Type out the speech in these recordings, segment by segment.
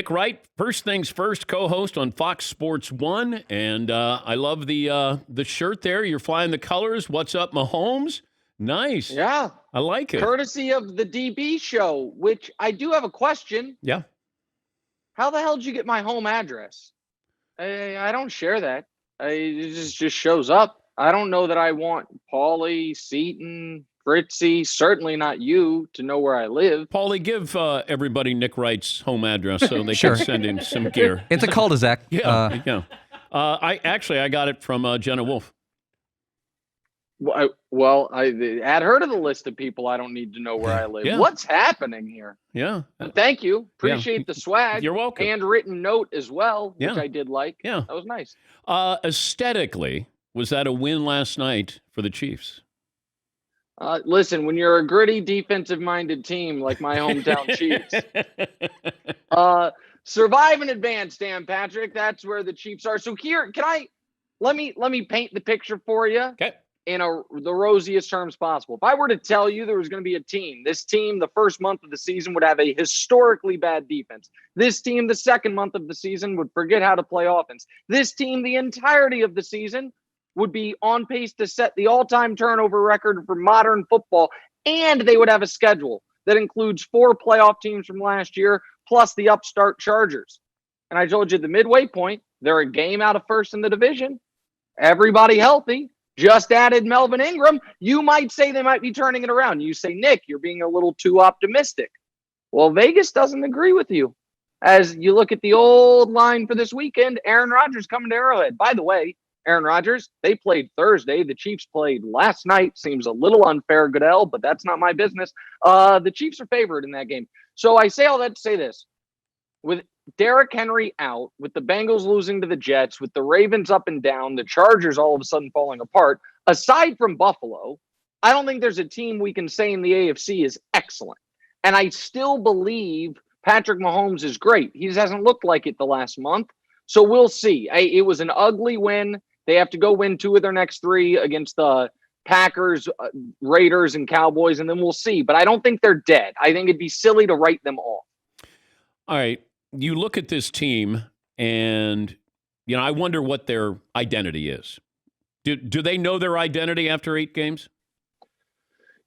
Nick Wright, first things first, co-host on Fox Sports 1. And I love the shirt there. You're flying the colors. What's up, Mahomes? Nice. Yeah. I like it. Courtesy of the DB show, which I do have a question. Yeah. How the hell did you get my home address? I don't share that. It just shows up. I don't know that I want Paulie, Seaton, Fritzy, certainly not you, to know where I live. Paulie, give everybody Nick Wright's home address so they can send in some gear. It's a cul-de-sac. Yeah. I got it from Jenna Wolf. Add her to the list of people I don't need to know where I live. Yeah. What's happening here? Yeah. Thank you. Appreciate the swag. You're welcome. Handwritten note as well, which I did like. Yeah. That was nice. Aesthetically, was that a win last night for the Chiefs? Listen, when you're a gritty defensive-minded team like my hometown Chiefs, survive and advance, Dan Patrick. That's where the Chiefs are. So here, let me paint the picture for you. Okay. In the rosiest terms possible. If I were to tell you there was going to be a team, this team, the first month of the season would have a historically bad defense. This team, the second month of the season, would forget how to play offense. This team, the entirety of the season, would be on pace to set the all-time turnover record for modern football, and they would have a schedule that includes 4 playoff teams from last year, plus the upstart Chargers. And I told you the midway point, they're a game out of first in the division. Everybody healthy. Just added Melvin Ingram. You might say they might be turning it around. You say, Nick, you're being a little too optimistic. Well, Vegas doesn't agree with you. As you look at the old line for this weekend, Aaron Rodgers coming to Arrowhead. By the way, Aaron Rodgers, they played Thursday. The Chiefs played last night. Seems a little unfair, Goodell, but that's not my business. The Chiefs are favored in that game. So I say all that to say this. With Derrick Henry out, with the Bengals losing to the Jets, with the Ravens up and down, the Chargers all of a sudden falling apart, aside from Buffalo, I don't think there's a team we can say in the AFC is excellent. And I still believe Patrick Mahomes is great. He just hasn't looked like it the last month. So we'll see. It was an ugly win. They have to go win 2 of their next 3 against the Packers, Raiders, and Cowboys, and then we'll see. But I don't think they're dead. I think it'd be silly to write them off. All right. You look at this team, and I wonder what their identity is. Do they know their identity after 8 games?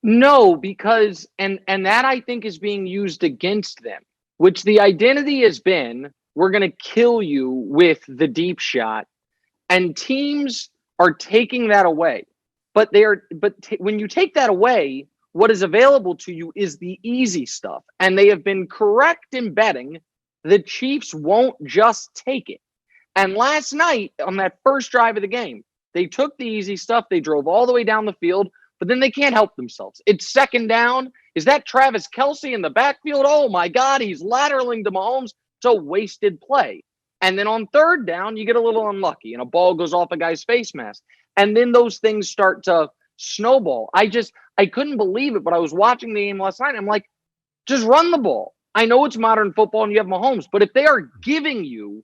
No, because and that I think is being used against them, which the identity has been, we're going to kill you with the deep shot, and teams are taking that away. But when you take that away, what is available to you is the easy stuff, and they have been correct in betting the Chiefs won't just take it. And last night, on that first drive of the game, they took the easy stuff. They drove all the way down the field, but then they can't help themselves. It's second down. Is that Travis Kelce in the backfield? Oh, my God, he's lateraling to Mahomes. It's a wasted play. And then on third down, you get a little unlucky, and a ball goes off a guy's face mask. And then those things start to snowball. I couldn't believe it, but I was watching the game last night, and I'm like, just run the ball. I know it's modern football and you have Mahomes, but if they are giving you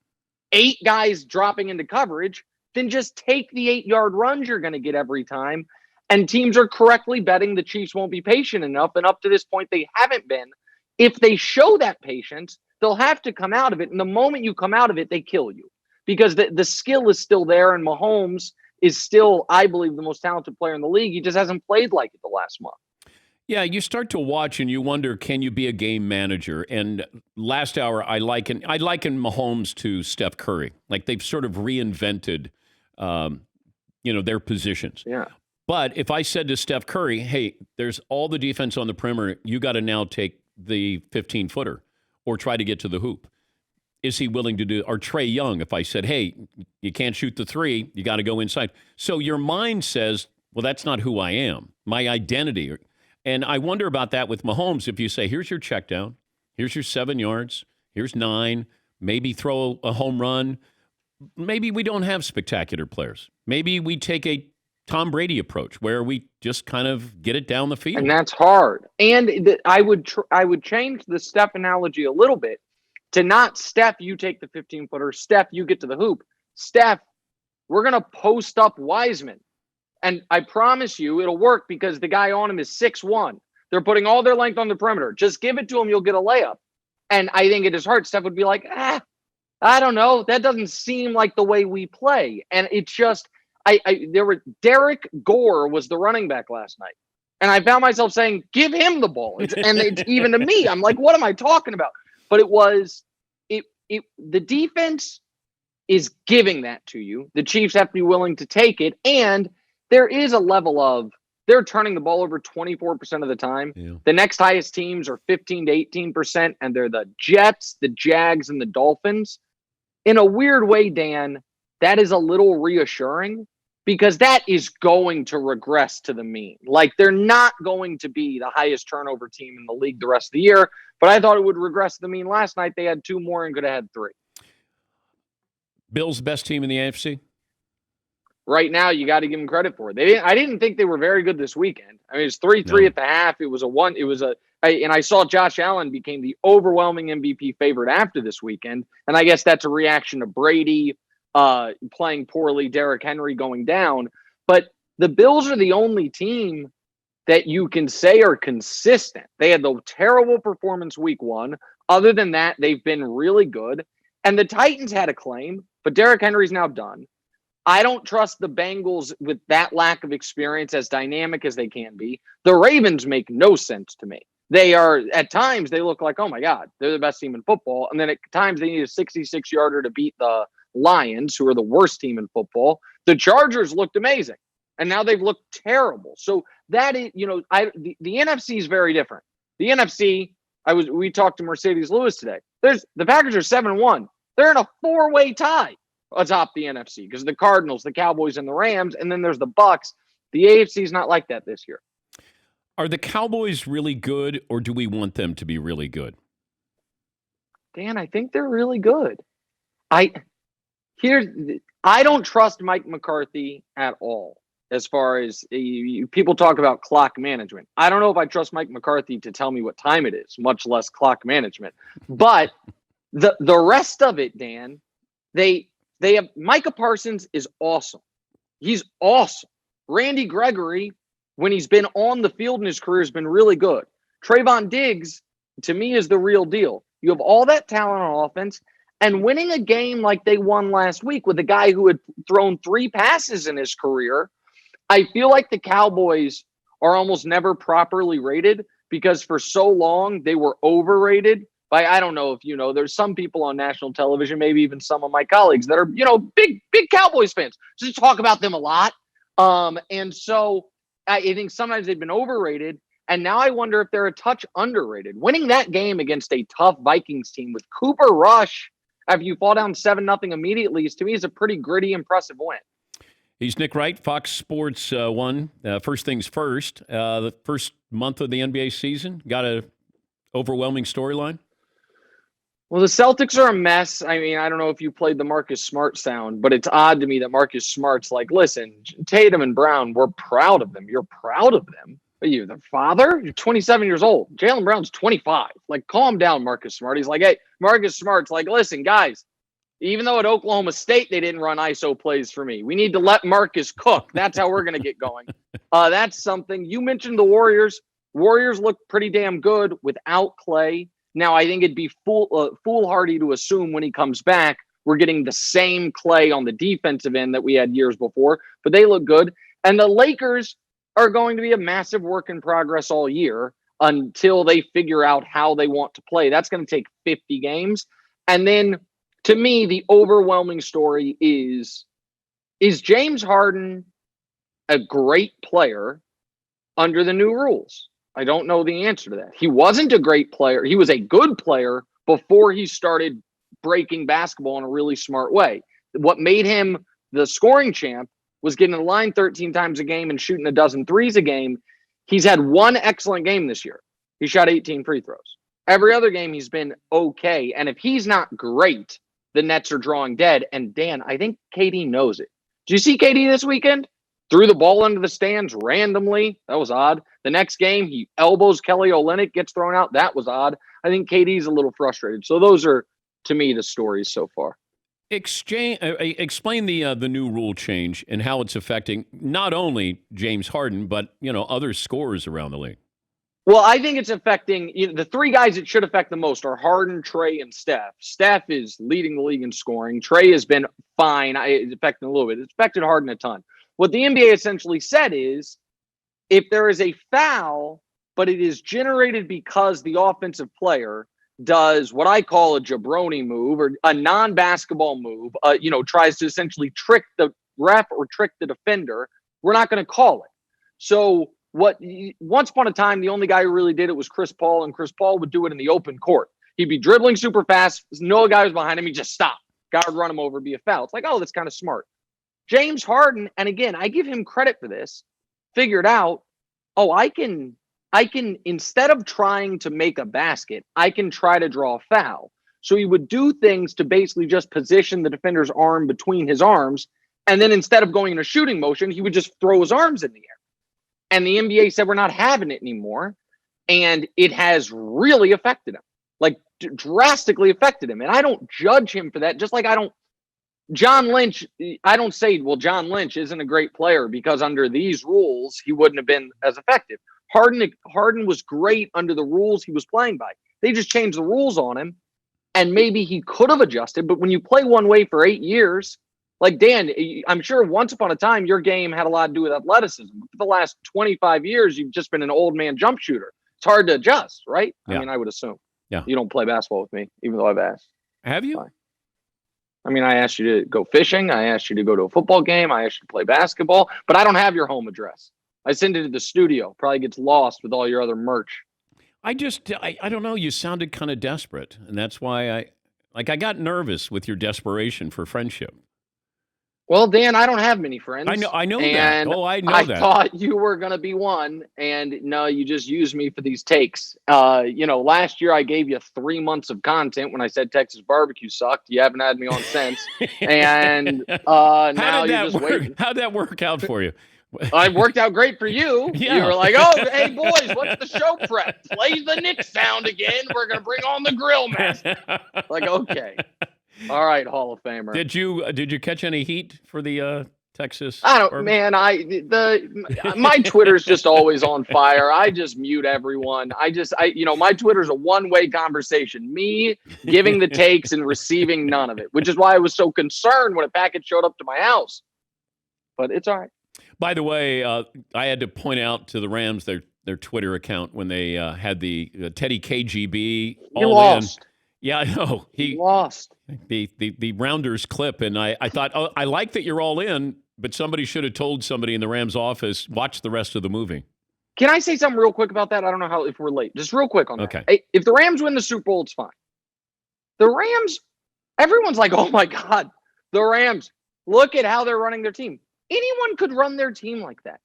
8 guys dropping into coverage, then just take the 8-yard runs you're going to get every time. And teams are correctly betting the Chiefs won't be patient enough. And up to this point, they haven't been. If they show that patience, they'll have to come out of it. And the moment you come out of it, they kill you because the skill is still there. And Mahomes is still, I believe, the most talented player in the league. He just hasn't played like it the last month. Yeah, you start to watch and you wonder, can you be a game manager? And last hour, I liken Mahomes to Steph Curry. Like they've sort of reinvented, their positions. Yeah. But if I said to Steph Curry, hey, there's all the defense on the perimeter, you got to now take the 15-footer or try to get to the hoop. Is he willing to do? Or Trae Young, if I said, hey, you can't shoot the 3, you got to go inside. So your mind says, well, that's not who I am. My identity. And I wonder about that with Mahomes. If you say, here's your check down, here's your 7 yards, here's 9, maybe throw a home run. Maybe we don't have spectacular players. Maybe we take a Tom Brady approach where we just kind of get it down the field. And that's hard. And I would change the Steph analogy a little bit to not Steph, you take the 15-footer. Steph, you get to the hoop. Steph, we're going to post up Wiseman. And I promise you it'll work because the guy on him is 6'1". They're putting all their length on the perimeter. Just give it to him, you'll get a layup. And I think in his heart, Steph would be like, I don't know. That doesn't seem like the way we play. And it's just, Derek Gore was the running back last night. And I found myself saying, give him the ball. It's even to me, I'm like, what am I talking about? But the defense is giving that to you. The Chiefs have to be willing to take it. And there is a level of, they're turning the ball over 24% of the time. Yeah. The next highest teams are 15 to 18%, and they're the Jets, the Jags, and the Dolphins. In a weird way, Dan, that is a little reassuring because that is going to regress to the mean. Like, they're not going to be the highest turnover team in the league the rest of the year, but I thought it would regress to the mean last night. They had 2 more and could have had 3. Bills best team in the AFC? Right now, you got to give them credit for it. I didn't think they were very good this weekend. I mean, it's 3-3 at the half. It was and I saw Josh Allen became the overwhelming MVP favorite after this weekend. And I guess that's a reaction to Brady playing poorly, Derrick Henry going down. But the Bills are the only team that you can say are consistent. They had the terrible performance week 1. Other than that, they've been really good. And the Titans had a claim, but Derrick Henry's now done. I don't trust the Bengals with that lack of experience, as dynamic as they can be. The Ravens make no sense to me. They are, at times, they look like, oh my God, they're the best team in football. And then at times they need a 66-yarder to beat the Lions, who are the worst team in football. The Chargers looked amazing, and now they've looked terrible. So that is, the NFC is very different. The NFC, we talked to Mercedes Lewis today. The Packers are 7-1. They're in a 4-way tie atop the NFC because the Cardinals, the Cowboys, and the Rams, and then there's the Bucks. The AFC is not like that this year. Are the Cowboys really good, or do we want them to be really good? Dan, I think they're really good. I don't trust Mike McCarthy at all as far as people talk about clock management. I don't know if I trust Mike McCarthy to tell me what time it is, much less clock management. But the rest of it, Dan, they have Micah Parsons is awesome. He's awesome. Randy Gregory, when he's been on the field in his career, has been really good. Trayvon Diggs, to me, is the real deal. You have all that talent on offense, and winning a game like they won last week with a guy who had thrown 3 passes in his career, I feel like the Cowboys are almost never properly rated because for so long they were overrated. I don't know if you know, there's some people on national television, maybe even some of my colleagues that are, big Cowboys fans. Just talk about them a lot. And so I think sometimes they've been overrated. And now I wonder if they're a touch underrated. Winning that game against a tough Vikings team with Cooper Rush, after you fall down 7-0 immediately, to me is a pretty gritty, impressive win. He's Nick Wright, Fox Sports 1. First things first, the first month of the NBA season, got an overwhelming storyline? Well, the Celtics are a mess. I mean, I don't know if you played the Marcus Smart sound, but it's odd to me that Marcus Smart's like, listen, Tatum and Brown, we're proud of them. You're proud of them? Are you the father? You're 27 years old. Jaylen Brown's 25. Like, calm down, Marcus Smart. He's like, hey, Marcus Smart's like, listen, guys, even though at Oklahoma State they didn't run ISO plays for me, we need to let Marcus cook. That's how we're going to get going. That's something. You mentioned the Warriors. Warriors look pretty damn good without Clay. Now, I think it'd be foolhardy to assume when he comes back, we're getting the same Clay on the defensive end that we had years before, but they look good. And the Lakers are going to be a massive work in progress all year until they figure out how they want to play. That's going to take 50 games. And then, to me, the overwhelming story is James Harden a great player under the new rules? I don't know the answer to that. He wasn't a great player. He was a good player before he started breaking basketball in a really smart way. What made him the scoring champ was getting the line 13 times a game and shooting a dozen threes a game. He's had one excellent game this year. He shot 18 free throws. Every other game he's been okay. And if he's not great, the Nets are drawing dead. And Dan, I think KD knows it. Did you see KD this weekend? Threw the ball into the stands randomly. That was odd. The next game, he elbows Kelly Olynyk, gets thrown out. That was odd. I think KD's a little frustrated. So those are, to me, the stories so far. Explain the new rule change and how it's affecting not only James Harden, but other scorers around the league. Well, I think it's affecting the three guys it should affect the most are Harden, Trey, and Steph. Steph is leading the league in scoring. Trey has been fine. It's affecting a little bit. It's affected Harden a ton. What the NBA essentially said is if there is a foul, but it is generated because the offensive player does what I call a jabroni move or a non-basketball move, tries to essentially trick the ref or trick the defender, we're not going to call it. So once upon a time, the only guy who really did it was Chris Paul, and Chris Paul would do it in the open court. He'd be dribbling super fast. No guy was behind him. He'd just stop. Guy would run him over, be a foul. It's like, oh, that's kind of smart. James Harden, and again, I give him credit for this, figured out, I can, instead of trying to make a basket, I can try to draw a foul. So he would do things to basically just position the defender's arm between his arms. And then instead of going in a shooting motion, he would just throw his arms in the air. And the NBA said, we're not having it anymore. And it has really affected him, like drastically affected him. And I don't judge him for that. Just like John Lynch, I don't say, well, John Lynch isn't a great player because under these rules, he wouldn't have been as effective. Harden was great under the rules he was playing by. They just changed the rules on him. And maybe he could have adjusted. But when you play one way for 8 years, like Dan, I'm sure once upon a time, your game had a lot to do with athleticism. For the last 25 years, you've just been an old man jump shooter. It's hard to adjust, right? Yeah. I mean, I would assume. Yeah. You don't play basketball with me, even though I've asked. Have you? Fine. I mean, I asked you to go fishing. I asked you to go to a football game. I asked you to play basketball. But I don't have your home address. I send it to the studio. Probably gets lost with all your other merch. I don't know. You sounded kind of desperate. And that's why I got nervous with your desperation for friendship. Well, Dan, I don't have many friends. I know and that. Oh, I know that. I thought you were going to be one, and no, you just used me for these takes. Last year I gave you 3 months of content when I said Texas barbecue sucked. You haven't had me on since, and now you're just waiting. How'd that work out for you? It worked out great for you. Yeah. You were like, oh, hey, boys, what's the show prep? Play the Knicks sound again. We're going to bring on the grill master. Like, okay. All right, Hall of Famer. Did you catch any heat for the Texas? I don't, man. My Twitter's just always on fire. I just mute everyone. My Twitter's a one-way conversation. Me giving the takes and receiving none of it, which is why I was so concerned when a package showed up to my house. But it's all right. By the way, I had to point out to the Rams their Twitter account when they had the Teddy KGB all You lost. In. Yeah, I know. He lost the Rounders clip, and I thought, I like that you're all in, but somebody should have told somebody in the Rams office, watch the rest of the movie. Can I say something real quick about that? I don't know if we're late. Just real quick on that. Okay. Hey, if the Rams win the Super Bowl, it's fine. The Rams, everyone's like, oh my God, the Rams, look at how they're running their team. Anyone could run their team like that.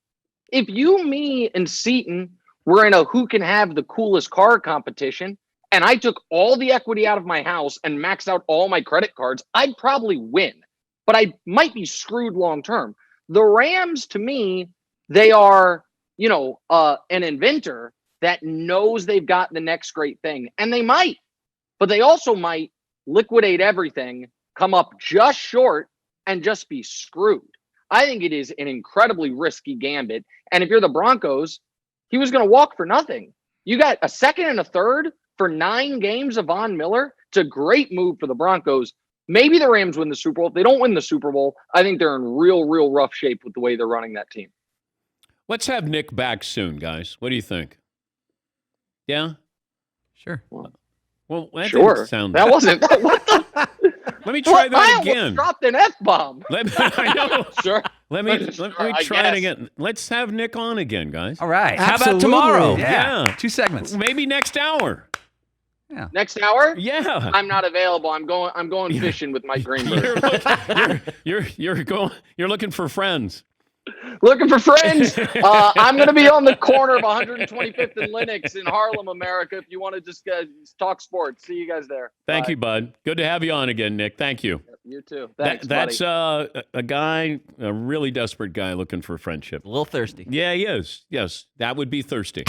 If you, me, and Seton were in a who can have the coolest car competition, and I took all the equity out of my house and maxed out all my credit cards, I'd probably win. But I might be screwed long term. The Rams, to me, they are, an inventor that knows they've got the next great thing. And they might. But they also might liquidate everything, come up just short, and just be screwed. I think it is an incredibly risky gambit. And if you're the Broncos, he was going to walk for nothing. You got a second and a third for 9 games of Von Miller. It's a great move for the Broncos. Maybe the Rams win the Super Bowl. If they don't win the Super Bowl, I think they're in real, real rough shape with the way they're running that team. Let's have Nick back soon, guys. What do you think? Yeah? Sure. Well, that sure. didn't sound... That wasn't... What the... Let me try that again. I almost dropped an F-bomb. I know. Sure. Let me try it again. Let's have Nick on again, guys. All right. Absolutely. How about tomorrow? Yeah. 2 segments. Maybe next hour. Yeah. Next hour? Yeah. I'm not available. I'm going fishing with Mike Greenberg. You're looking for friends. Looking for friends. I'm going to be on the corner of 125th and Lenox in Harlem, America. If you want to just talk sports, see you guys there. Thank Bye. you, bud. Good to have you on again, Nick. Thank you. You too. Thanks, that's buddy. a guy, a really desperate guy looking for friendship. A little thirsty. Yeah, he is. Yes, that would be thirsty.